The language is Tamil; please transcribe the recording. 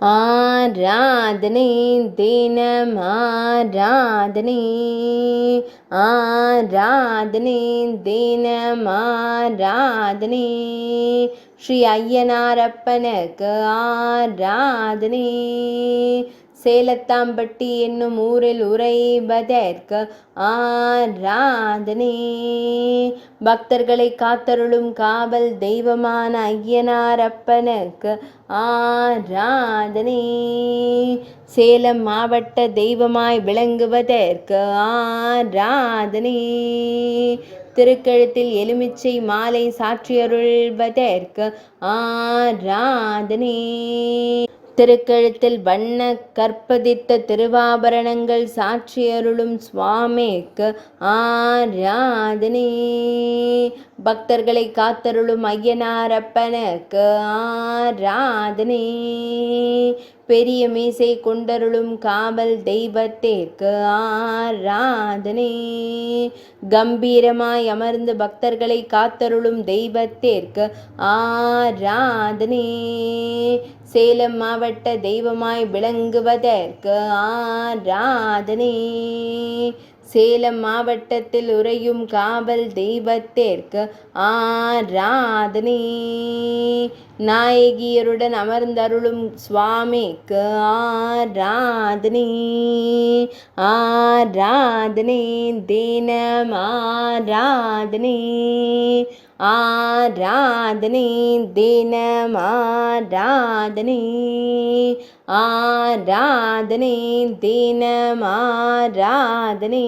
ஆராதனை தினம் ஆராதனை, ஆராதனை தினம் ஆராதனை, ஸ்ரீ ஐயனாரப்பனுக்கு ஆராதனை. சேலத்தாம்பட்டி என்னும் ஊரில் உறைவதற்கு ஆராதனை. பக்தர்களை காத்தருளும் காவல் தெய்வமான ஐயனாரப்பனுக்கு ஆராதனை. சேலம் மாவட்ட தெய்வமாய் விளங்குவதற்கு ஆராதனை. திருக்கழுத்தில் எலுமிச்சை மாலை சாற்றியருள்வதற்கு ஆராதனை. திருக்கழுத்தில் வண்ண கற்பதித்த திருவாபரணங்கள் சாட்சியருளும் சுவாமிக்கு ஆராதனை. பக்தர்களை காத்தருளும் ஐயனாரப்பனுக்கு ஆராதனை. பெரிய மீசை கொண்டருளும் காவல் தெய்வத்திற்கு ஆராதனை. கம்பீரமாய் அமர்ந்து பக்தர்களை காத்தருளும் தெய்வத்திற்கு ஆராதனை. சேலம் மாவட்ட தெய்வமாய் விளங்குவதற்கு ஆராதனை. சேலம் மாவட்டத்தில் உறையும் காவல் தெய்வத்திற்கு ஆராதனை. நாயகியருடன் அமர்ந்தருளும் சுவாமிக்கு ஆராதனை. ஆராதனை தினம் ஆராதனை, ஆராதனை தினம் ஆராதனை, ஆராதனை தினம் ஆராதனை.